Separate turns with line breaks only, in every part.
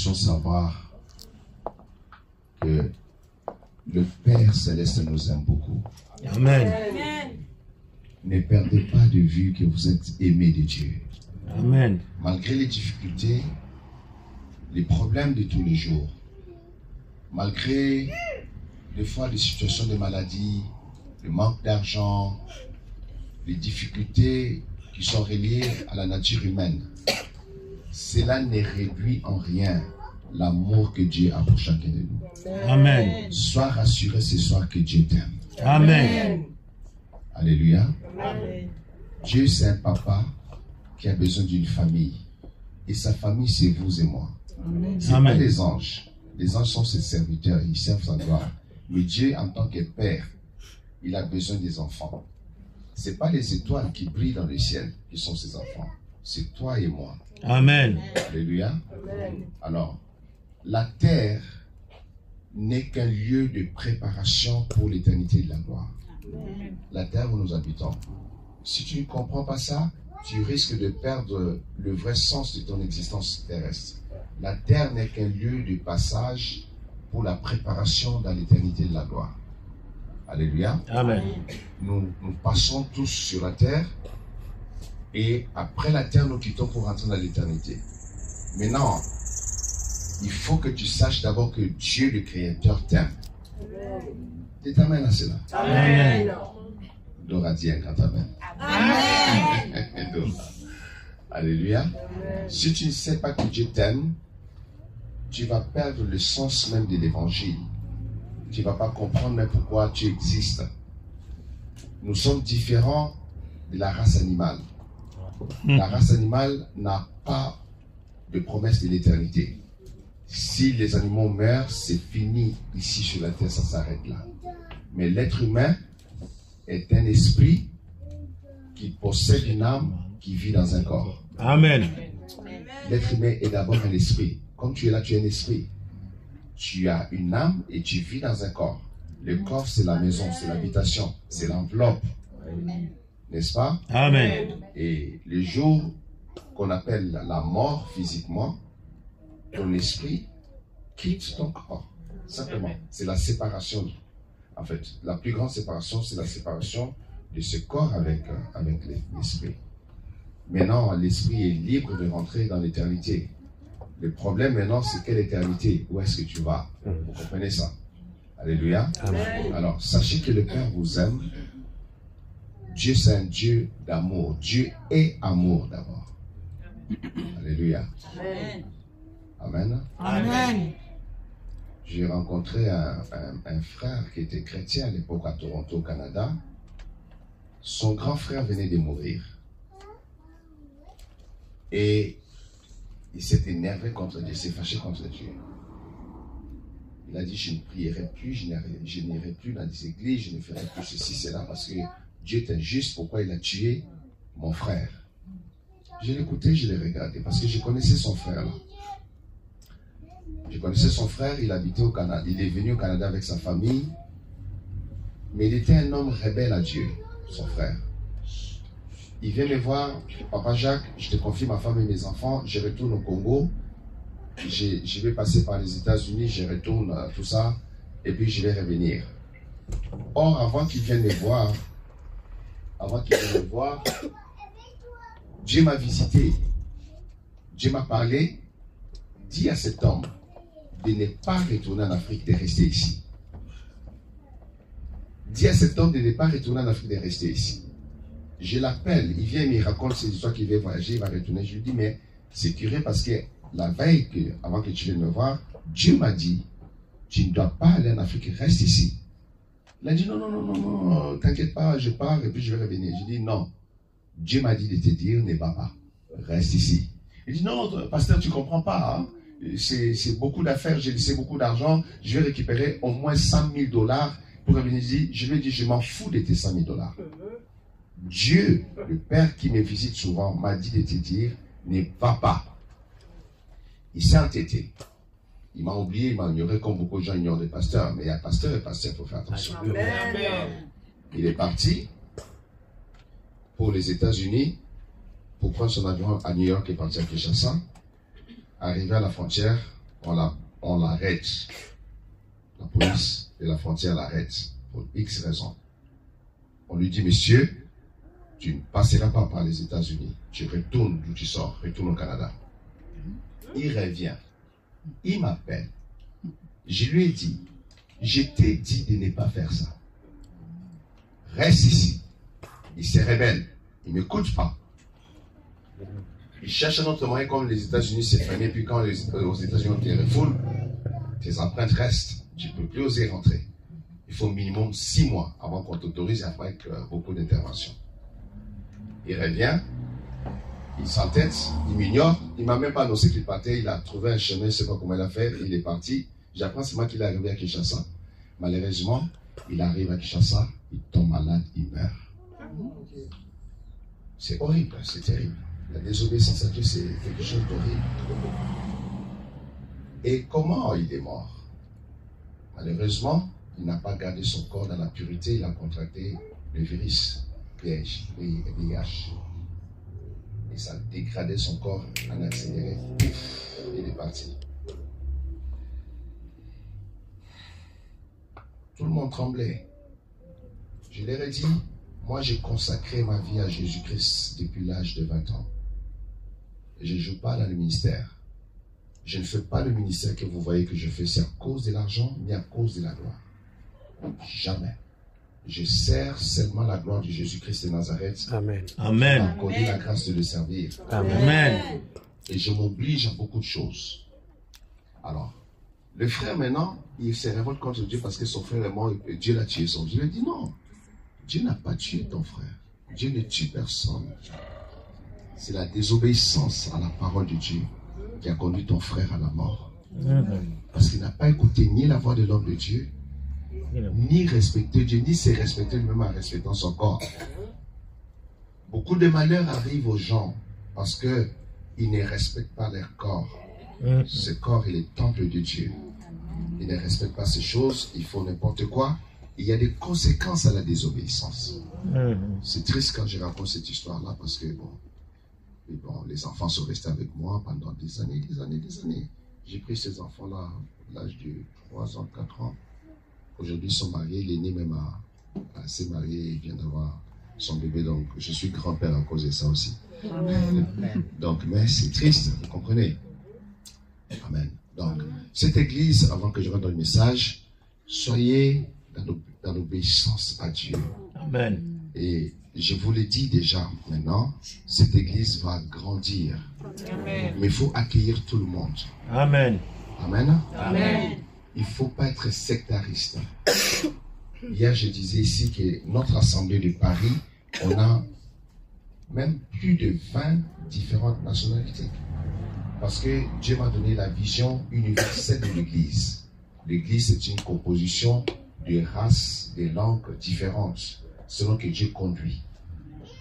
puissions savoir que le Père Céleste nous aime beaucoup.
Amen.
Ne perdez pas de vue que vous êtes aimés de Dieu.
Amen.
Malgré les difficultés, les problèmes de tous les jours, malgré des fois les situations de maladie, le manque d'argent, les difficultés qui sont reliées à la nature humaine, cela ne réduit en rien l'amour que Dieu a pour chacun de nous.
Amen.
Sois rassuré ce soir que Dieu t'aime.
Amen.
Alléluia.
Amen.
Dieu, c'est un papa qui a besoin d'une famille. Et sa famille, c'est vous et moi. C'est pas les anges. Les anges sont ses serviteurs, ils servent sa gloire. Mais Dieu, en tant que Père, il a besoin des enfants. Ce n'est pas les étoiles qui brillent dans le ciel qui sont ses enfants. C'est toi et moi.
Amen.
Alléluia.
Amen.
Alors, la terre n'est qu'un lieu de préparation pour l'éternité de la gloire. La terre où nous habitons. Si tu ne comprends pas ça, tu risques de perdre le vrai sens de ton existence terrestre. La terre n'est qu'un lieu de passage pour la préparation dans l'éternité de la gloire. Alléluia.
Amen.
Nous passons tous sur la terre et après la terre, nous quittons pour rentrer dans l'éternité. Maintenant, il faut que tu saches d'abord que Dieu, le Créateur, t'aime. Tu t'amènes à cela.
Amen.
Dora dit un grand amen.
Amen.
Alléluia. Si tu ne sais pas que Dieu t'aime, tu vas perdre le sens même de l'évangile. Tu ne vas pas comprendre même pourquoi tu existes. Nous sommes différents de la race animale. La race animale n'a pas de promesse de l'éternité. Si les animaux meurent, c'est fini ici sur la terre, ça s'arrête là. Mais l'être humain est un esprit qui possède une âme qui vit dans un corps.
Amen.
L'être humain est d'abord un esprit. Comme tu es là, tu es un esprit. Tu as une âme et tu vis dans un corps. Le corps, c'est la maison, c'est l'habitation, c'est l'enveloppe. N'est-ce pas?
Amen.
Et le jour qu'on appelle la mort physiquement, ton esprit quitte ton corps. Simplement. C'est la séparation. En fait, la plus grande séparation, c'est la séparation de ce corps avec l'esprit. Maintenant, l'esprit est libre de rentrer dans l'éternité. Le problème maintenant, c'est quelle éternité? Où est-ce que tu vas? Vous comprenez ça? Alléluia.
Amen.
Alors, sachez que le Père vous aime. Dieu, c'est un Dieu d'amour. Dieu est amour d'abord. Alléluia.
Amen.
Amen.
Amen.
J'ai rencontré un frère qui était chrétien à l'époque à Toronto, au Canada. Son grand frère venait de mourir. Et il s'est énervé contre Dieu, il s'est fâché contre Dieu. Il a dit, je ne prierai plus, je n'irai plus dans les églises, je ne ferai plus ceci, cela, parce que Dieu est injuste, pourquoi il a tué mon frère. Je l'ai écouté, je l'ai regardé, parce que je connaissais son frère là. Je connaissais son frère, il habitait au Canada, il est venu au Canada avec sa famille, mais il était un homme rebelle à Dieu, son frère. Il vient me voir, Papa Jacques, je te confie ma femme et mes enfants, je retourne au Congo, je vais passer par les États-Unis, je retourne tout ça, et puis je vais revenir. Or, avant qu'il vienne me voir, Dieu m'a visité, Dieu m'a parlé, dis à cet homme de ne pas retourner en Afrique, de rester ici. Dis à cet homme de ne pas retourner en Afrique, de rester ici. Je l'appelle, il vient, il me raconte ses histoires qu'il va voyager, il va retourner. Je lui dis, mais c'est curieux parce que la veille, avant que tu viennes me voir, Dieu m'a dit, tu ne dois pas aller en Afrique, reste ici. Il a dit, non, t'inquiète pas, je pars et puis je vais revenir. Je dis, non, Dieu m'a dit de te dire, ne va pas, reste ici. Il dit, non, pasteur, tu ne comprends pas, hein? C'est beaucoup d'affaires, j'ai laissé beaucoup d'argent, je vais récupérer au moins 100 000 $ pour revenir. Je lui ai dit, je m'en fous de tes 100 000 $. Dieu, le Père qui me visite souvent, m'a dit de te dire, ne va pas. Il s'est entêté. Il m'a oublié, il m'a ignoré comme beaucoup de gens ignorent les pasteurs. Mais il y a pasteur et pasteur, il faut faire attention.
Amen.
Il est parti pour les États-Unis pour prendre son avion à New York et partir à Kinshasa. Arrivé à la frontière, on l'arrête. La police de la frontière l'arrête pour X raisons. On lui dit, monsieur, tu ne passeras pas par les États-Unis. Tu retournes d'où tu sors, retourne au Canada. Il revient. Il m'appelle. Je lui ai dit, je t'ai dit de ne pas faire ça. Reste ici. Il se rebelle. Il ne m'écoute pas. Il cherche un autre moyen comme les États-Unis s'est fermé. Puis quand aux États-Unis on te refoule, tes empreintes restent. Tu ne peux plus oser rentrer. Il faut au minimum 6 mois avant qu'on t'autorise avec beaucoup d'interventions. Il revient. Il s'entête. Il m'ignore. Il ne m'a même pas annoncé qu'il partait. Il a trouvé un chemin. Je ne sais pas comment il a fait. Il est parti. J'apprends seulement qu'il est arrivé à Kinshasa. Malheureusement, il arrive à Kinshasa. Il tombe malade. Il meurt. C'est horrible. C'est terrible. La désobéissance à Dieu, c'est quelque chose d'horrible. Et comment il est mort? Malheureusement, il n'a pas gardé son corps dans la pureté. Il a contracté le virus VIH. Et ça dégradait son corps en accéléré. Il est parti. Tout le monde tremblait. Je leur ai dit, moi j'ai consacré ma vie à Jésus-Christ depuis l'âge de 20 ans. Et je ne joue pas dans le ministère. Je ne fais pas le ministère que vous voyez que je fais. C'est à cause de l'argent, ni à cause de la gloire. Jamais. Je sers seulement la gloire de Jésus-Christ de Nazareth.
Amen.
Qui m'a
Amen.
accordé la grâce de le servir.
Amen.
Et je m'oblige à beaucoup de choses. Alors, le frère maintenant, il se révolte contre Dieu parce que son frère est mort et Dieu l'a tué. Je lui ai dit non. Dieu n'a pas tué ton frère. Dieu ne tue personne. C'est la désobéissance à la parole de Dieu qui a conduit ton frère à la mort. Parce qu'il n'a pas écouté ni la voix de l'homme de Dieu, ni respecté Dieu, ni s'est respecté lui-même en respectant son corps. Beaucoup de malheurs arrivent aux gens parce qu'ils ne respectent pas leur corps. Ce corps est le temple de Dieu. Ils ne respectent pas ces choses, ils font n'importe quoi. Il y a des conséquences à la désobéissance. C'est triste quand je raconte cette histoire-là parce que, bon, les enfants sont restés avec moi pendant des années. J'ai pris ces enfants-là à l'âge de 3 ans, 4 ans. Aujourd'hui, ils sont mariés. L'aîné même s'est marié. Il vient d'avoir son bébé. Donc, je suis grand-père à cause de ça aussi. Donc, mais c'est triste, vous comprenez? Amen. Donc, cette église, avant que je rentre dans le message, soyez dans l'obéissance à Dieu.
Amen.
Et je vous l'ai dit déjà maintenant, cette église va grandir.
Amen.
Mais il faut accueillir tout le monde.
Amen.
Amen.
Amen.
Il ne faut pas être sectariste. Hier, je disais ici que notre assemblée de Paris, on a même plus de 20 différentes nationalités. Parce que Dieu m'a donné la vision universelle de l'église. L'église, c'est une composition de races, de langues différentes, selon que Dieu conduit.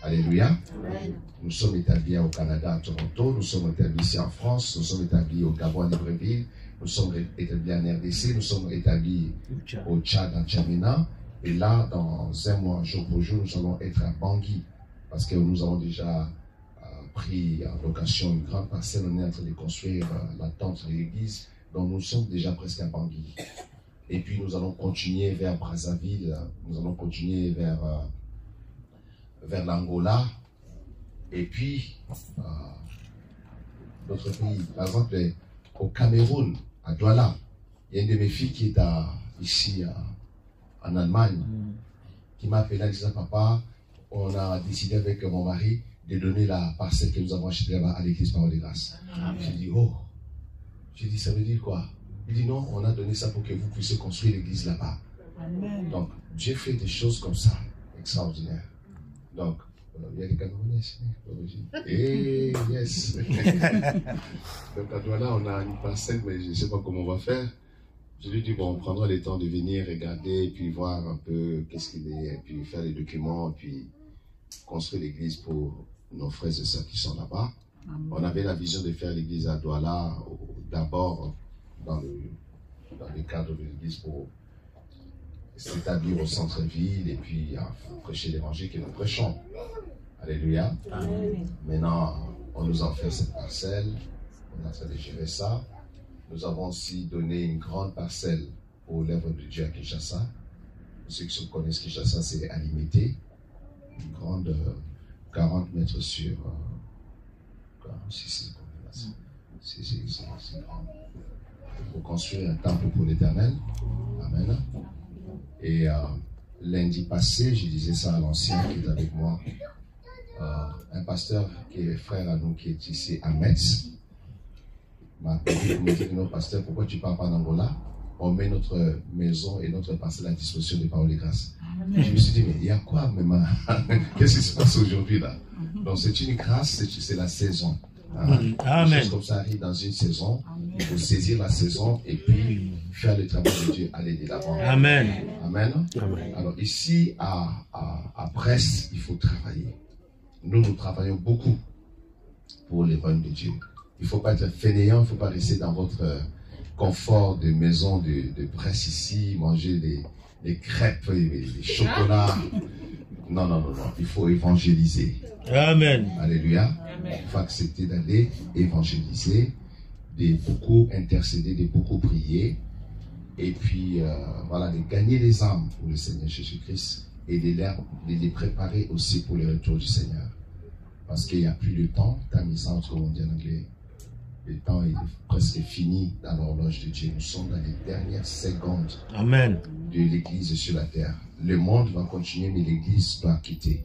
Alléluia.
Amen.
Nous sommes établis au Canada, à Toronto. Nous sommes établis ici en France. Nous sommes établis au Gabon, à Libreville. Nous sommes établis en RDC. Nous sommes établis au Tchad, en Tchamina. Et là, dans un mois, jour pour jour, nous allons être à Bangui. Parce que nous avons déjà pris en location une grande parcelle. On est en train de construire la tente de l'église. Donc nous sommes déjà presque à Bangui. Et puis nous allons continuer vers Brazzaville. Nous allons continuer vers l'Angola. Et puis, d'autres pays. Par exemple, au Cameroun, à Douala, il y a une de mes filles qui est ici en Allemagne, qui m'a appelé en disant, papa, on a décidé avec mon mari de donner la parcelle que nous avons achetée là-bas à l'église Parole de Grâce. J'ai dit, oh. J'ai dit, ça veut dire quoi? Il dit, non, on a donné ça pour que vous puissiez construire l'église là-bas. Donc, Dieu fait des choses comme ça, extraordinaires. Donc, il y a des Camerounais ici. Et yes. Donc à Douala, on a une parcelle, mais je ne sais pas comment on va faire. Je lui ai dit, bon, on prendra le temps de venir regarder, et puis voir un peu qu'est-ce qu'il est, et puis faire les documents, et puis construire l'église pour nos frères et sœurs qui sont là-bas. On avait la vision de faire l'église à Douala, d'abord dans le cadre de l'église pour s'établir au centre-ville, et puis prêcher l'évangile que nous prêchons. Alléluia.
Amen.
Maintenant, on nous a fait cette parcelle, on est en train de gérer ça. Nous avons aussi donné une grande parcelle aux lèvres de Dieu à Kinshasa. Ceux qui connaissent Kinshasa, c'est à Limité. Une grande 40 mètres sur... c'est grand. Il faut construire un temple pour l'Éternel. Amen. Et lundi passé, je disais ça à l'ancien qui est avec moi, un pasteur qui est frère à nous, qui est ici à Metz, m'a appelé pour me dire, non, pasteur, pourquoi tu ne pars pas en Angola? On met notre maison et notre parcelle à disposition des paroles et grâces. Je me suis dit, mais il y a quoi, même? Qu'est-ce qui se passe aujourd'hui là? Donc c'est une grâce, c'est la saison.
Amen.
Les choses comme ça arrivent dans une saison. Il faut saisir la saison et puis faire le travail de Dieu, aller de l'avant.
Amen.
Amen. Alors ici à Brest, il faut travailler. Nous travaillons beaucoup pour les royaumes de Dieu. Il ne faut pas être fainéant, il ne faut pas rester dans votre confort de maison de Brest ici, manger des crêpes, des chocolats. Non. Il faut évangéliser.
Amen.
Alléluia. Il faut accepter d'aller évangéliser, de beaucoup intercéder, de beaucoup prier. Et puis, voilà, de gagner les âmes pour le Seigneur Jésus-Christ et de les préparer aussi pour le retour du Seigneur. Parce qu'il n'y a plus de temps, comme on dit en anglais. Le temps est presque fini dans l'horloge de Dieu. Nous sommes dans les dernières secondes
Amen.
de l'Église sur la terre. Le monde va continuer, mais l'Église doit quitter.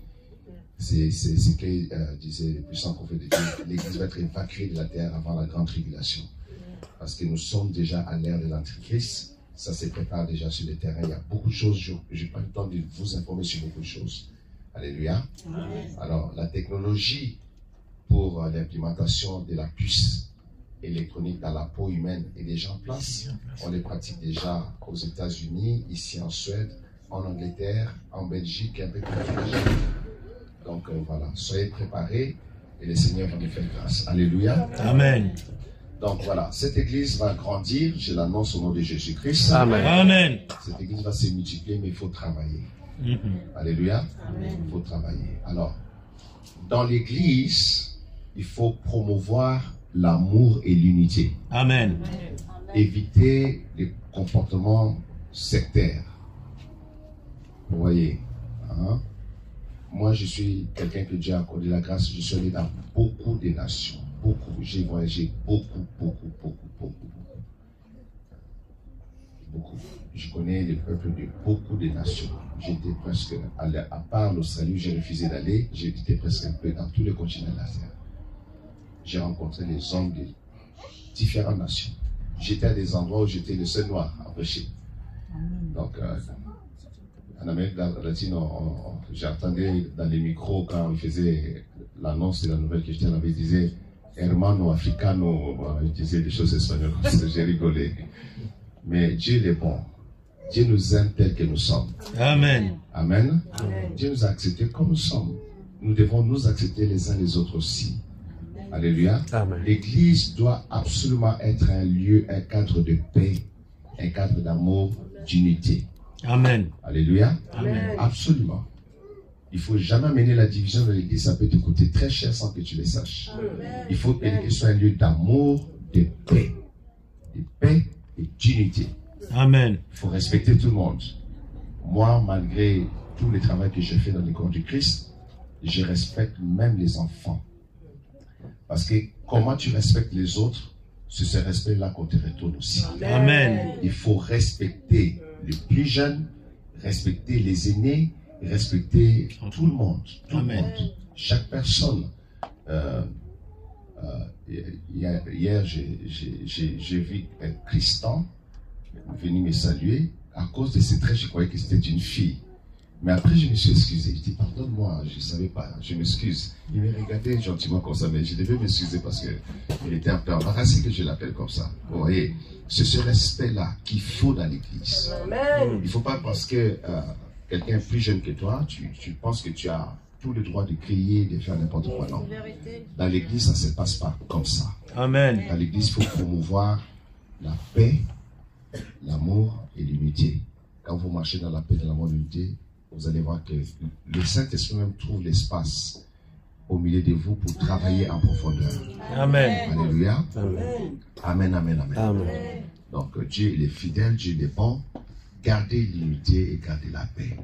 C'est ce que disait le puissant prophète de Dieu. L'Église va être évacuée de la terre avant la grande tribulation. Parce que nous sommes déjà à l'ère de l'Antichrist. Ça se prépare déjà sur le terrain. Il y a beaucoup de choses. Je n'ai pas le temps de vous informer sur beaucoup de choses. Alléluia. Alors, la technologie pour l'implémentation de la puce électronique dans la peau humaine est déjà en place. On les pratique déjà aux États-Unis, ici en Suède, en Angleterre, en Belgique et un peu partout. Donc voilà, soyez préparés et le Seigneur va nous faire grâce. Alléluia.
Amen.
Donc voilà, cette église va grandir, je l'annonce au nom de Jésus-Christ.
Amen. Amen.
Cette église va se multiplier, mais il faut travailler. Alléluia. Il faut travailler. Alors, dans l'église, il faut promouvoir l'amour et l'unité.
Amen.
Éviter les comportements sectaires. Vous voyez, hein? Moi, je suis quelqu'un que Dieu a accordé la grâce. Je suis allé dans beaucoup de nations. Beaucoup. J'ai voyagé beaucoup. Je connais les peuples de beaucoup de nations. J'étais presque, à part l'Australie où j'ai refusé d'aller, j'étais presque un peu dans tous les continents de la terre. J'ai rencontré les hommes de différentes nations. J'étais à des endroits où j'étais le seul noir à prêcher. Donc, en Amérique latine, j'entendais dans les micros quand on faisait l'annonce de la nouvelle que j'étais là, ils disaient hermano, africano, ils disaient des choses espagnoles, j'ai rigolé. Mais Dieu est bon. Dieu nous aime tels que nous sommes.
Amen.
Amen. Dieu nous a acceptés comme nous sommes. Nous devons nous accepter les uns les autres aussi. Alléluia. L'église doit absolument être un lieu, un cadre de paix, un cadre d'amour, d'unité. Amen. Alléluia. Amen. Absolument. Il ne faut jamais mener la division de l'église, ça peut te coûter très cher sans que tu le saches. Amen. Il faut que l'église soit un lieu d'amour, de paix et d'unité. Amen. Il faut respecter tout le monde. Moi, malgré tout le travail que j'ai fait dans le corps du Christ, je respecte même les enfants. Parce que comment tu respectes les autres, c'est ce respect-là qu'on te retourne aussi. Amen. Il faut respecter les plus jeunes, respecter les aînés, respecter tout le monde. Tout le monde. Chaque personne. Hier, j'ai vu un Christian venir me saluer. À cause de ses traits, je croyais que c'était une fille. Mais après, je me suis excusé. Je dis, pardonne-moi, je ne savais pas, je m'excuse. Il me regardait gentiment comme ça, mais je devais m'excuser parce qu'il était un peu embarrassé que je l'appelle comme ça. Vous voyez, c'est ce respect-là qu'il faut dans l'église. Il ne faut pas parce que quelqu'un plus jeune que toi, tu penses que tu as tout le droit de crier, de faire n'importe quoi. Non. Dans l'église, ça ne se passe pas comme ça. Amen. Dans l'église, il faut promouvoir la paix, l'amour et l'unité. Quand vous marchez dans la paix, dans l'amour et l'unité, vous allez voir que le Saint-Esprit même trouve l'espace au milieu de vous pour travailler en profondeur.
Amen.
Alléluia.
Amen.
Amen, amen, amen.
Amen.
Donc Dieu il est fidèle, Dieu il est bon. Gardez l'unité et gardez la paix.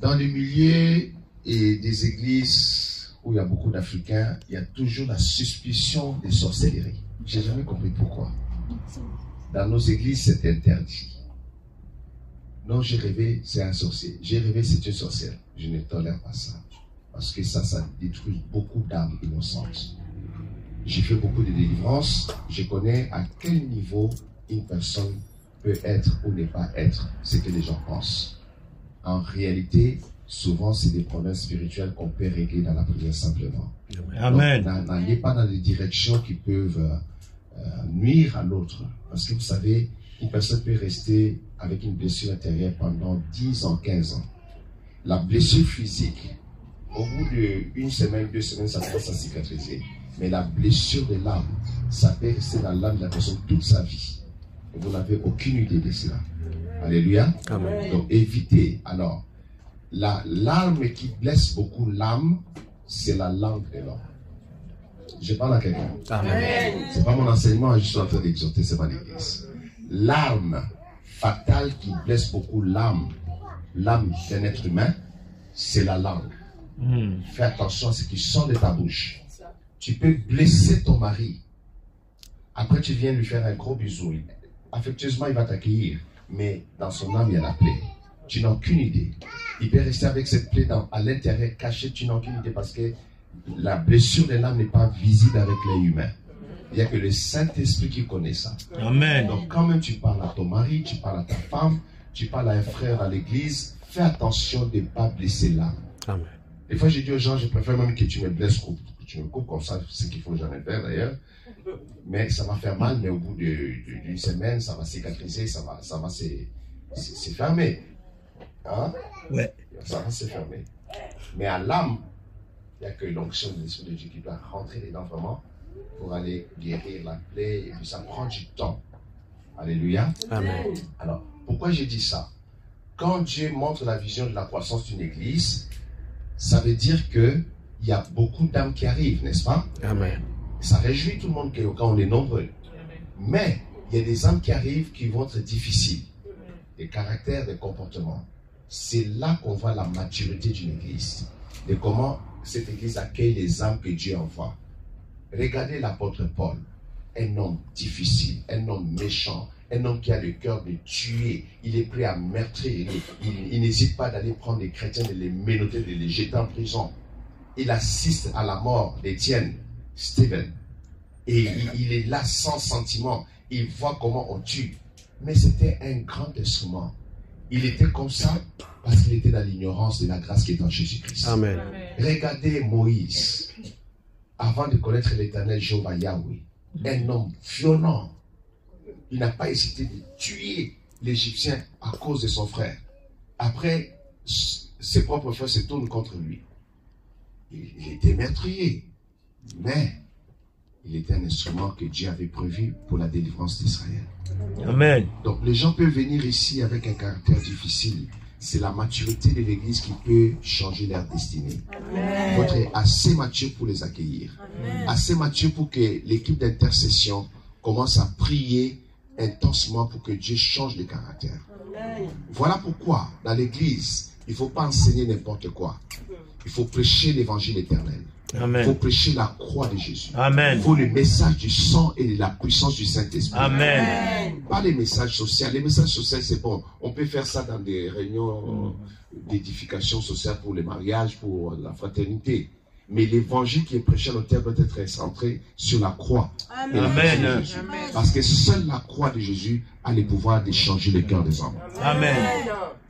Dans les milieux et des églises où il y a beaucoup d'Africains, il y a toujours la suspicion de sorcellerie. Je n'ai jamais compris pourquoi. Dans nos églises, c'est interdit. Non, j'ai rêvé, c'est un sorcier. J'ai rêvé, c'est une sorcière. Je ne tolère pas ça. Parce que ça détruit beaucoup d'âmes innocentes. J'ai fait beaucoup de délivrances. Je connais à quel niveau une personne peut être ou ne pas être ce que les gens pensent. En réalité, souvent, c'est des problèmes spirituels qu'on peut régler dans la prière simplement.
Amen.
Donc, n'allez pas dans des directions qui peuvent nuire à l'autre. Parce que vous savez, une personne peut rester avec une blessure intérieure pendant 10 ans, 15 ans. La blessure physique, au bout d'une semaine, 2 semaines, ça commence à cicatriser. Mais la blessure de l'âme, ça peut rester dans l'âme de la personne toute sa vie. Et vous n'avez aucune idée de cela. Alléluia.
Amen.
Donc évitez. Alors, l'arme qui blesse beaucoup l'âme, c'est la langue de l'homme. Je parle à quelqu'un.
Amen.
C'est pas mon enseignement, je suis en train d'exhorter, c'est pas l'église. L'arme fatale qui blesse beaucoup l'âme d'un être humain, c'est la langue. Fais attention à ce qui sort de ta bouche. Tu peux blesser ton mari. Après, tu viens lui faire un gros bisou. Affectueusement, il va t'accueillir. Mais dans son âme, il y a la plaie. Tu n'as aucune idée. Il peut rester avec cette plaie à l'intérieur cachée. Tu n'as aucune idée parce que la blessure de l'âme n'est pas visible avec l'œil humain. Il n'y a que le Saint-Esprit qui connaît ça.
Amen.
Donc quand même tu parles à ton mari, tu parles à ta femme, tu parles à un frère à l'église, fais attention de ne pas blesser l'âme.
Amen.
Des fois, j'ai dit aux gens, je préfère même que tu me blesses, que tu me coupes comme ça, c'est ce qu'il faut jamais faire d'ailleurs. Mais ça va faire mal, mais au bout d'une semaine, ça va cicatriser, ça va se fermer. Hein?
Ouais.
Ça va se fermer. Mais à l'âme, il n'y a que l'onction de l'Esprit de Dieu qui doit rentrer dedans vraiment pour aller guérir la plaie, et puis ça prend du temps. Alléluia.
Amen.
Alors, pourquoi j'ai dit ça? Quand Dieu montre la vision de la croissance d'une église, ça veut dire qu'il y a beaucoup d'âmes qui arrivent, n'est-ce pas?
Amen.
Ça réjouit tout le monde quand on est nombreux. Mais il y a des âmes qui arrivent qui vont être difficiles. Des caractères, des comportements. C'est là qu'on voit la maturité d'une église. De comment cette église accueille les âmes que Dieu envoie. Regardez l'apôtre Paul. Un homme difficile, un homme méchant, un homme qui a le cœur de tuer. Il est prêt à meurtrir. Il n'hésite pas d'aller prendre les chrétiens, de les menotter, de les jeter en prison. Il assiste à la mort d'Étienne, Stephen. Et il est là sans sentiment. Il voit comment on tue. Mais c'était un grand instrument. Il était comme ça parce qu'il était dans l'ignorance de la grâce qui est en Jésus-Christ.
Amen.
Regardez Moïse. Avant de connaître l'Éternel Jéhovah Yahweh, un homme violent. Il n'a pas hésité de tuer l'Égyptien à cause de son frère. Après, ses propres frères se tournent contre lui. Il était meurtrier. Mais il était un instrument que Dieu avait prévu pour la délivrance d'Israël.
Amen.
Donc les gens peuvent venir ici avec un caractère difficile. C'est la maturité de l'Église qui peut changer leur destinée.
Amen.
Votre est assez mature pour les accueillir.
Amen.
Assez mature pour que l'équipe d'intercession commence à prier intensement pour que Dieu change de caractère.
Amen.
Voilà pourquoi dans l'Église, il ne faut pas enseigner n'importe quoi. Il faut prêcher l'évangile éternel. Il faut
Amen.
prêcher la croix de Jésus. Il
Amen.
faut le message du sang et de la puissance du Saint-Esprit.
Amen.
Amen.
Pas les messages sociaux. Les messages sociaux, c'est bon. On peut faire ça dans des réunions d'édification sociale pour les mariages, pour la fraternité. Mais l'évangile qui est prêché à notre terre doit être centré sur la croix. Et la
Amen.
puissance de Jésus. Parce que seule la croix de Jésus a le pouvoir de changer le cœur des hommes.
Amen.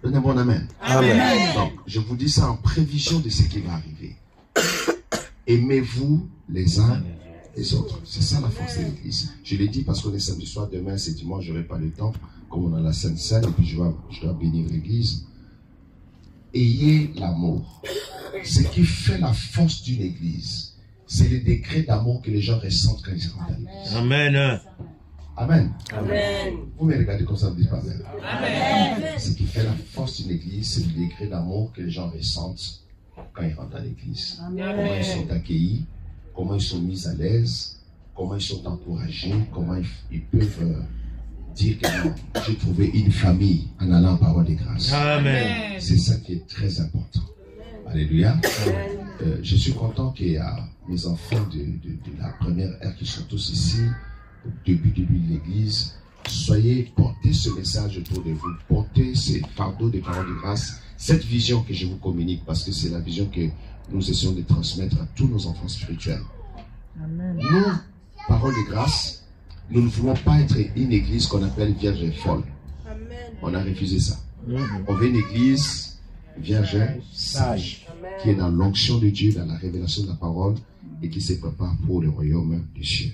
Donnez un bon amen.
Amen.
Donc, je vous dis ça en prévision de ce qui va arriver. Aimez-vous les uns les autres. C'est ça la force de l'Église. Je l'ai dit parce qu'on est samedi soir, demain c'est dimanche, je n'aurai pas le temps, comme on a la Sainte Seine, et puis je dois bénir l'Église. Ayez l'amour. Ce qui fait la force d'une Église, c'est le degré d'amour que les gens ressentent quand ils rentrent dans l'Église.
Amen.
Amen.
Amen.
Vous me regardez comme ça, vous dites pas Amen.
Amen.
Ce qui fait la force d'une Église, c'est le degré d'amour que les gens ressentent quand ils rentrent dans l'église. Comment ils sont accueillis, comment ils sont mis à l'aise, comment ils sont encouragés, comment ils peuvent dire que non, j'ai trouvé une famille en allant en parole de grâce.
Amen.
C'est ça qui est très important. Alléluia. Je suis content qu'il y a mes enfants de la première ère qui sont tous ici, au début de l'église. Soyez, portez ce message autour de vous, portez ces fardeaux de parole de grâce, cette vision que je vous communique, parce que c'est la vision que nous essayons de transmettre à tous nos enfants spirituels.
Amen.
Nous, parole de grâce, nous ne voulons pas être une église qu'on appelle vierge folle. On a refusé ça. On veut une église vierge sage, qui est dans l'onction de Dieu, dans la révélation de la parole, et qui se prépare pour le royaume des cieux.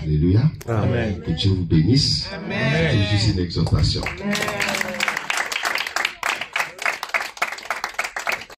Alléluia.
Amen.
Que Dieu vous bénisse.
Amen.
C'est juste une exhortation.